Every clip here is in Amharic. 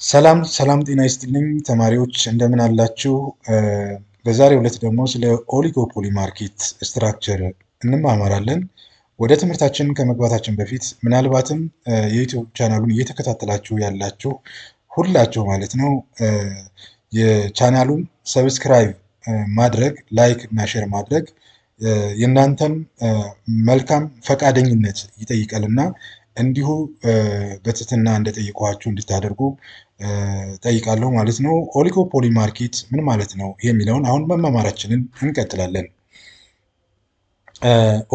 ሰላም ሰላም ጤና ይስጥልኝ ተማሪዎች እንደምን አላችሁ? በዛሬው ዕለት ደግሞ ስለ ኦሊጎፖሊ ማርኬት ስትራክቸር እንማማራለን። ወደ ትምህርታችን ከመግባታችን በፊት ምናልባትም የዩቲዩብ ቻናሉን እየተከታተላችሁ ያላችሁ ሁላችሁ ማለት ነው የቻናሉን ሰብስክራይብ ማድረግ ላይክ እና ሼር ማድረግ የእናንተን መልካም ፈቃደኝነት ይጠይቃልና እንዲሁ በትህትና እንደጠየኳችሁ እንድታደርጉ ጠይቃለሁ ማለት ነው። ኦሊጎፖሊ ማርኬት ምን ማለት ነው የሚለውን አሁን መማማራችንን እንቀጥላለን።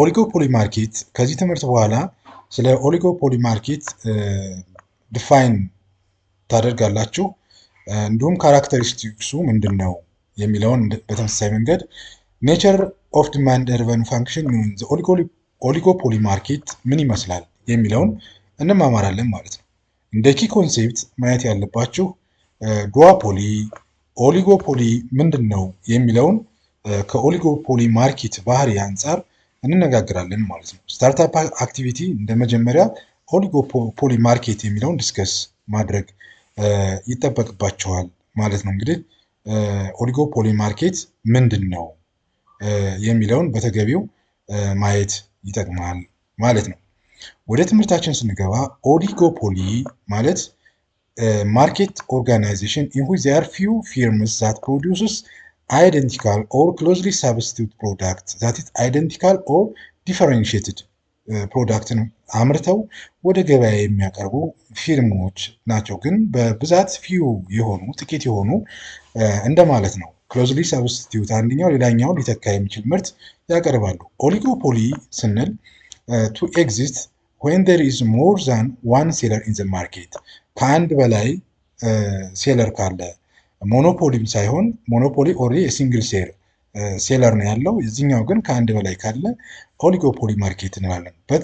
ኦሊጎፖሊ ማርኬት ከዚህ ትምህርት በኋላ ስለ ኦሊጎፖሊ ማርኬት ዲፋይን ታደርጋላችሁ። እንዲሁም ካራክተሪስቲክሱ ምንድን ነው የሚለውን በተመሳሳይ መንገድ ኔቸር ኦፍ ዲማንድ ሪቨን ፋንክሽን ኦሊጎፖሊ ማርኬት ምን ይመስላል የሚለውን እንማማራለን ማለት ነው። እንደ ኪ ኮንሴፕት ማየት ያለባችሁ ዱዋፖሊ፣ ኦሊጎፖሊ ምንድን ነው የሚለውን ከኦሊጎፖሊ ማርኬት ባህሪ አንጻር እንነጋገራለን ማለት ነው። ስታርታፕ አክቲቪቲ እንደ መጀመሪያ ኦሊጎፖሊ ማርኬት የሚለውን ዲስከስ ማድረግ ይጠበቅባቸዋል ማለት ነው። እንግዲህ ኦሊጎፖሊ ማርኬት ምንድን ነው የሚለውን በተገቢው ማየት ይጠቅማል ማለት ነው። ወደ ትምህርታችን ስንገባ ኦሊጎፖሊ ማለት ማርኬት ኦርጋናይዜሽን ኢን ዊች ዜር ፊው ፊርምስ ዛት ፕሮዲውስስ አይደንቲካል ኦር ክሎዝሊ ሳብስቲቱት ፕሮዳክት ዛት ኢዝ አይደንቲካል ኦር ዲፈረንሺየትድ ፕሮዳክትን አምርተው ወደ ገበያ የሚያቀርቡ ፊርሞች ናቸው። ግን በብዛት ፊው የሆኑ ጥቂት የሆኑ እንደማለት ነው። ክሎዝሊ ሳብስቲቱት አንደኛው ሌላኛው ሊተካ የሚችል ምርት ያቀርባሉ። ኦሊጎፖሊ ስንል ቱ ኤግዚስት when there is more than one seller in the market ከአንድ በላይ ሴለር ካለ ሞኖፖሊም ሳይሆን ሞኖፖሊ ኦልሬዲ የሲንግል ሴለር ነው ያለው። እዚህኛው ግን ከአንድ በላይ ካለ ኦሊጎፖሊ ማርኬት እንላለን። but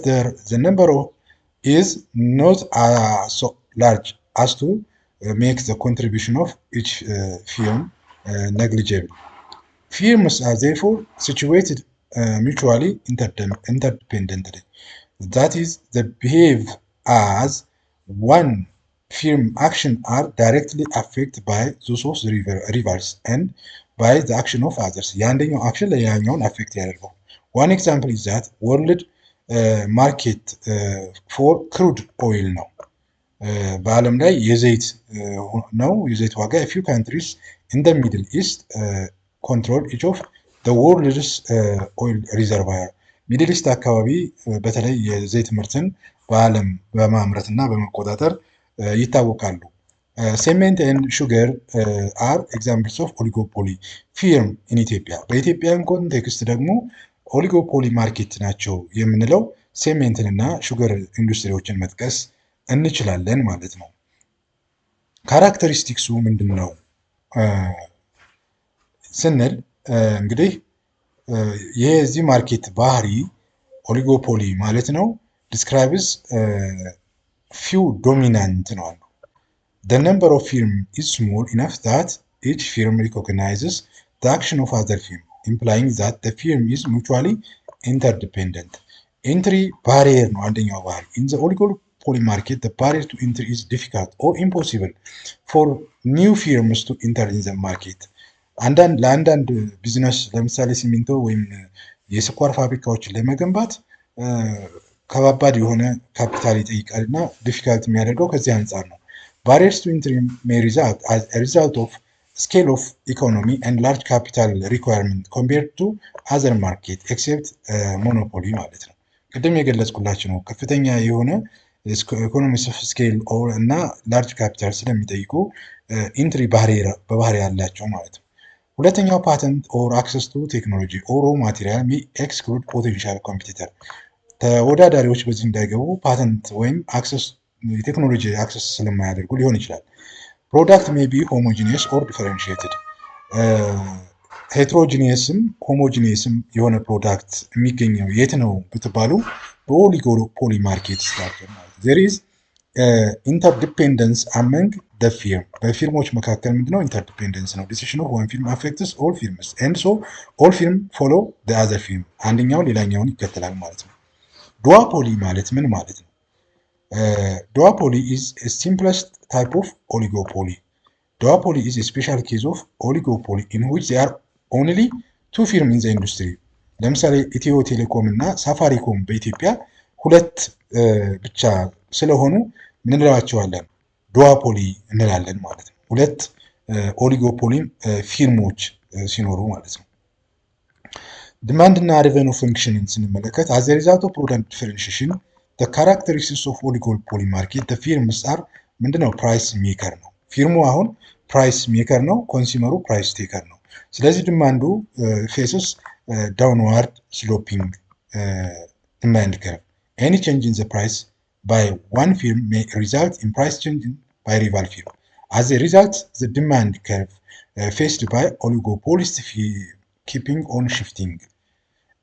the number is not so large as to make the contribution of each firm negligible. Firms are therefore situated mutually interdependently. That is, they behave as one firm. Action are directly affected by those of the rivals and by the action of others. የአንደኛው አክሽን ለሌላኛውን አፌክት ያደርገው። One example is that world market for crude oil ነው። በዓለም ላይ የዘይት ነው። የዘይት ዋጋ a few countries in the Middle East control each of the world's oil reservoir. ሚድል ኢስት አካባቢ በተለይ የዘይት ምርትን በዓለም በማምረት እና በመቆጣጠር ይታወቃሉ። ሴሜንት ኤንድ ሹገር አር ኤግዛምፕልስ ኦፍ ኦሊጎፖሊ ፊርም ኢን ኢትዮጵያ። በኢትዮጵያን ኮንቴክስት ደግሞ ኦሊጎፖሊ ማርኬት ናቸው የምንለው ሴሜንትን እና ሹገር ኢንዱስትሪዎችን መጥቀስ እንችላለን ማለት ነው። ካራክተሪስቲክሱ ምንድን ነው ስንል እንግዲህ ይሄ እዚህ ማርኬት ባህሪ ኦሊጎፖሊ ማለት ነው ዲስክራይብስ ፊው ዶሚናንት ነው አሉ። the number of firm is small enough that each firm recognizes the action of other firm, implying that the firm is mutually interdependent. entry barrier ነው አንደኛው ባህሪ። in the oligopoly market the barrier to entry is difficult or impossible for new firms to enter in the market. ለአንዳንድ ቢዝነስ ለምሳሌ ሲሚንቶ ወይም የስኳር ፋብሪካዎችን ለመገንባት ከባባድ የሆነ ካፒታል ይጠይቃል እና ዲፊካልት የሚያደርገው ከዚህ አንጻር ነው። ባሪየርስ ቱ ኢንትሪ ሜይ ሪዛልት አዝ ኤ ሪዛልት ኦፍ ስኬል ኦፍ ኢኮኖሚ ኤንድ ላርጅ ካፒታል ሪኳየርመንት ኮምፔርድ ቱ አዘር ማርኬት ኤክሴፕት ሞኖፖሊ ማለት ነው። ቅድም የገለጽኩላችሁ ነው። ከፍተኛ የሆነ ኢኮኖሚስ ኦፍ ስኬል እና ላርጅ ካፒታል ስለሚጠይቁ ኢንትሪ በባህሪ ያላቸው ማለት ነው። ሁለተኛው ፓተንት ኦር አክሰስ ቱ ቴክኖሎጂ ኦር ሮ ማቴሪያል ሚ ኤክስክሉድ ፖቴንሻል ኮምፒቲተር። ተወዳዳሪዎች በዚህ እንዳይገቡ ፓተንት ወይም የቴክኖሎጂ አክሰስ ስለማያደርጉ ሊሆን ይችላል። ፕሮዳክት ሜይ ቢ ሆሞጂኒየስ ኦር ዲፈረንሺየትድ። ሄትሮጂኒየስም ሆሞጂኒየስም የሆነ ፕሮዳክት የሚገኘው የት ነው ብትባሉ በኦሊጎፖሊ ማርኬት ስትራክቸር ማለት ነው። ዜር ኢዝ ኢንተርዲፔንደንስ አመንግ the firm በፊርሞች መካከል ምንድነው ኢንተርዲፔንደንስ ነው። ዲሲሽን ኦፍ ዋን ፊርም አፌክትስ ኦል ፊርምስ ኤንድ ሶ ኦል ፊርም ፎሎ ዘ አዘር ፊርም። አንደኛው ሌላኛውን ይከተላል ማለት ነው። ዱዋፖሊ ማለት ምን ማለት ነው? Duopoly is a simplest type of oligopoly. Duopoly is a special case of oligopoly in which there are only two firms in the industry. ለምሳሌ ኢትዮ ቴሌኮም እና ሳፋሪኮም በኢትዮጵያ ሁለት ብቻ ስለሆኑ ምን እንላቸዋለን? ዱዋፖሊ እንላለን ማለት ነው። ሁለት ኦሊጎፖሊ ፊርሞች ሲኖሩ ማለት ነው። ዲማንድ እና ሬቨኑ ፈንክሽንን ስንመለከት as a result of product differentiation the characteristics of oligopoly market the firms are ምንድነው? ፕራይስ ሜከር ነው። ፊርሙ አሁን ፕራይስ ሜከር ነው፣ ኮንሱመሩ ፕራይስ ቴከር ነው። ስለዚህ ዲማንዱ ፌስስ ዳውንዋርድ ስሎፒንግ ዲማንድ ከርቭ ኤኒ ቼንጅ ኢን ዘ ፕራይስ by one firm may result in price change by rival firm. As a result, the demand curve faced by oligopolists keeping on shifting.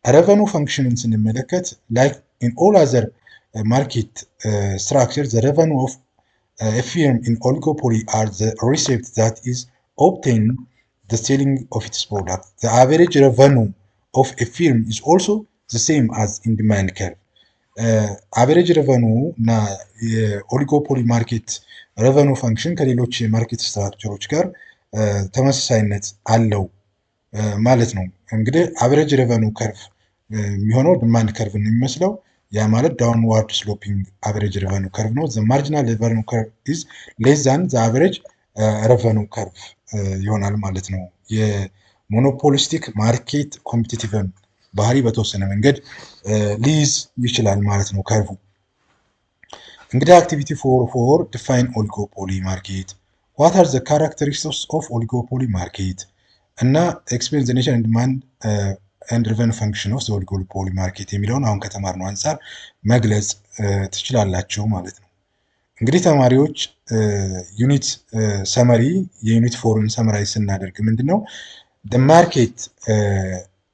Revenue functions in the like in all other market structures, the revenue of a firm in oligopoly are the receipt that is obtained the selling of its product. The average revenue of a firm is also the same as in demand curve. አቨሬጅ ረቨኑ እና የኦሊጎፖሊ ማርኬት ረቨኑ ፈንክሽን ከሌሎች የማርኬት ስትራክቸሮች ጋር ተመሳሳይነት አለው ማለት ነው። እንግዲህ አቨሬጅ ረቨኑ ከርቭ የሚሆነው ዲማንድ ከርቭ ነው የሚመስለው። ያ ማለት ዳውንዋርድ ስሎፒንግ አቨሬጅ ረቨኑ ከርቭ ነው። ዘ ማርጂናል ረቨኑ ከርቭ ኢዝ ሌስ ዛን ዘ አቨሬጅ ረቨኑ ከርቭ ይሆናል ማለት ነው። የሞኖፖሊስቲክ ማርኬት ኮምፒቲቲቭን ባህሪ በተወሰነ መንገድ ሊይዝ ይችላል ማለት ነው ከርቡ። እንግዲህ አክቲቪቲ ፎር ዲፋይን ኦሊጎፖሊ ማርኬት ዋት አር ዘ ካራክተሪስቲክስ ኦፍ ኦሊጎፖሊ ማርኬት እና ኤክስፕሌን ዘ ኔቸር ኤንድ ዲማንድ ኤንድ ሪቨኑ ፈንክሽን ኦፍ ዘ ኦሊጎፖሊ ማርኬት የሚለውን አሁን ከተማርነው አንጻር መግለጽ ትችላላችሁ ማለት ነው። እንግዲህ ተማሪዎች ዩኒት ሰመሪ የዩኒት ፎርን ሰመራይዝ ስናደርግ ምንድን ነው the market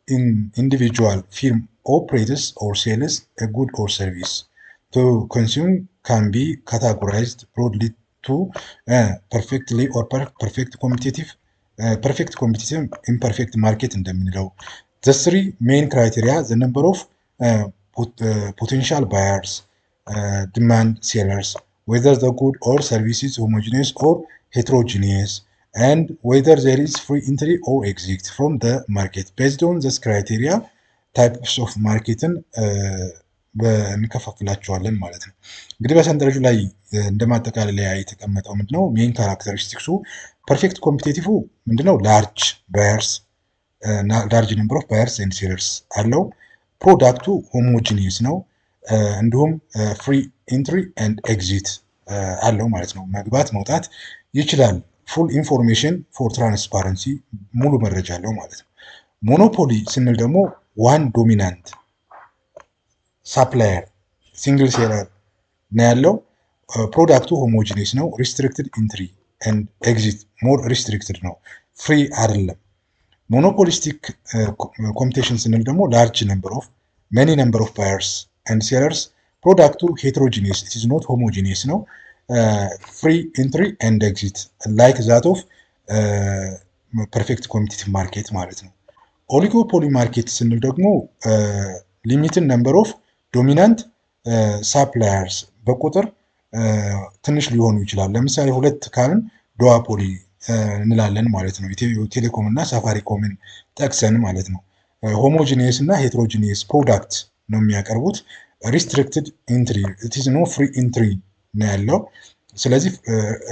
in individual firm operates or sells a good or service to consume can be categorized broadly to perfectly or perfect competitive imperfect market እንደምንለው the three main criteria the number of potential buyers demand sellers whether the good or service is homogeneous or heterogeneous and whether there is free entry or exit from the market based on this criteria types of markeትን እንከፋፍላቸዋለን ማለት ነው። እንግዲህ በሰንጠረዡ ላይ እንደማጠቃለያ የተቀመጠው ምንድነው ሜን ካራክተሪስቲክሱ ፐርፌክት ኮምፒቲቲቭ ምንድነው ላርጅ ባየርስ ላርጅ ነምበር ኦፍ ባየርስ ኤንድ ሴለርስ አለው። ፕሮዳክቱ ሆሞጂኒየስ ነው። እንዲሁም ፍሪ ኢንትሪ ኤንድ ኤግዚት አለው ማለት ነው። መግባት መውጣት ይችላል። ፉል ኢንፎርሜሽን ፎር ትራንስፓረንሲ ሙሉ መረጃ አለው ማለት ነው። ሞኖፖሊ ስንል ደግሞ ዋን ዶሚናንት ሳፕላየር ሲንግል ሴለር ነው ያለው። ፕሮዳክቱ ሆሞጂኒየስ ነው። ሪስትሪክትድ ኢንትሪ ኤንድ ኤግዚት ሞር ሪስትሪክትድ ነው፣ ፍሪ አይደለም። ሞኖፖሊስቲክ ኮምፒቴሽን ስንል ደግሞ ላርጅ ነምበር ኦፍ መኒ ነምበር ኦፍ ባየርስ ኤንድ ሴለርስ ፕሮዳክቱ ሄትሮጂኒየስ ኢት ኢዝ ኖት ሆሞጂኒየስ ነው። ፍሪ ኢንትሪ ኤንድ ኤግዚት ላይክ ዛት ኦፍ ፐርፌክት ኮምፒቲቲቭ ማርኬት ማለት ነው። ኦሊጎፖሊ ማርኬት ስንል ደግሞ ሊሚትድ ነምበር ኦፍ ዶሚናንት ሳፕላየርስ በቁጥር ትንሽ ሊሆኑ ይችላል። ለምሳሌ ሁለት ካልን ዱዋፖሊ እንላለን ማለት ነው። ኢትዮ ቴሌኮም እና ሳፋሪኮምን ጠቅሰን ማለት ነው። ሆሞጂኒየስ እና ሄትሮጂኒየስ ፕሮዳክት ነው የሚያቀርቡት። ሪስትሪክትድ ኢንትሪ ኢት ኢዝ ኖ ፍሪ ኢንትሪ ነው ያለው። ስለዚህ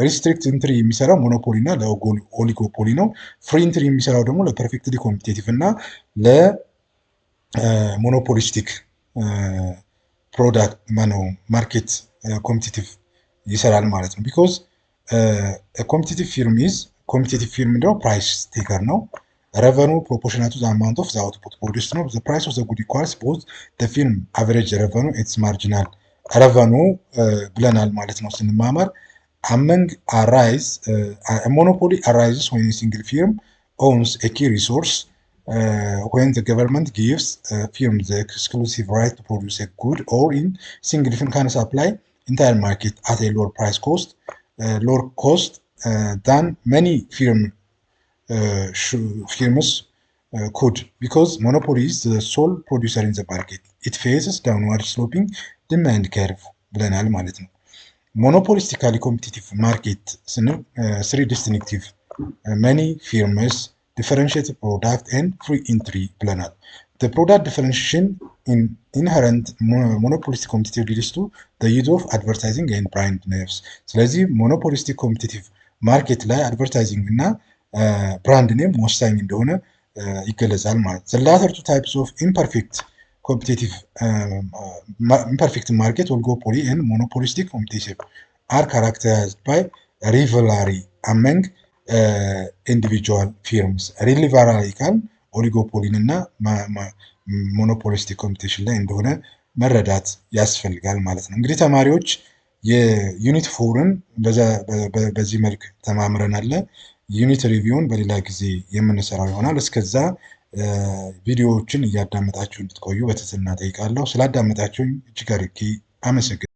ሪስትሪክት ኢንትሪ የሚሰራው ሞኖፖሊ እና ለኦሊጎፖሊ ነው። ፍሪ ኢንትሪ የሚሰራው ደግሞ ለፐርፌክትሊ ኮምፒቴቲቭ እና ለሞኖፖሊስቲክ ፕሮዳክት ማነው ማርኬት ኮምፒቴቲቭ ይሰራል ማለት ነው። ቢኮዝ ኮምፒቴቲቭ ፊርም ኢዝ ኮምፒቴቲቭ ፊርም እንደው ፕራይስ ቴከር ነው። ረቨኑ ፕሮፖርሽናል ቱ ዘ አማውንት ኦፍ ዘ አውትፑት ፕሮዲውስድ ነው። ዘ ፕራይስ ኦፍ ዘ ጉድ ኢኳልስ ቦዝ ዘ ፊርም አቨሬጅ ረቨኑ ኢትስ ማርጂናል ረቨኑ ብለናል ማለት ነው ስንማማር። አመንግ አራይዝ ሞኖፖሊ አራይዝስ ዌን ሲንግል ፊርም ኦውንስ ኤ ኪ ሪሶርስ when the government gives firm the exclusive right to produce a good or in single firm can supply entire market at a lower price cost lower cost than many firms could because monopoly is the sole producer in the market. It faces downward sloping demand curve ብለናል ማለት ነው። ሞኖፖሊስቲካሊ ኮምፒቲቲቭ ማርኬት ስንል ስሪ ዲስቲንክቲቭ መኒ ፊርምስ ዲፈረንሽት ፕሮዳክት ኤንድ ፍሪ ኢንትሪ ብለናል። ፕሮዳክት ዲፈረንሽን ኢንሄረንት ሞኖፖሊስቲክ ኮምፒቲቲቭ ሊድስ ቱ ዩዝ ኦፍ አድቨርታይዚንግ ኤንድ ብራንድ ኔምስ። ስለዚህ ሞኖፖሊስቲክ ኮምፒቲቲቭ ማርኬት ላይ አድቨርታይዚንግ እና ብራንድ ኔም ወሳኝ እንደሆነ ይገለጻል ማለት ነው። ላተር ቱ ታይፕስ ኦፍ ኢምፐርፌክት ኮምፒቲቲቭ imperfect market oligopoly and monopolistic competition are characterized by rivalry among individual firms. rivalry ካል ኦሊጎፖሊን እና ሞኖፖሊስቲክ ኮምፒቲሽን ላይ እንደሆነ መረዳት ያስፈልጋል ማለት ነው። እንግዲህ ተማሪዎች የዩኒት ፎርን በዚህ መልክ ተማምረናል። ዩኒት ሪቪውን በሌላ ጊዜ የምንሰራው ይሆናል። እስከዛ ቪዲዮዎችን እያዳመጣችሁ እንድትቆዩ በትህትና ጠይቃለሁ። ስላዳመጣችሁኝ እጅግ አድርጌ አመሰግናለሁ።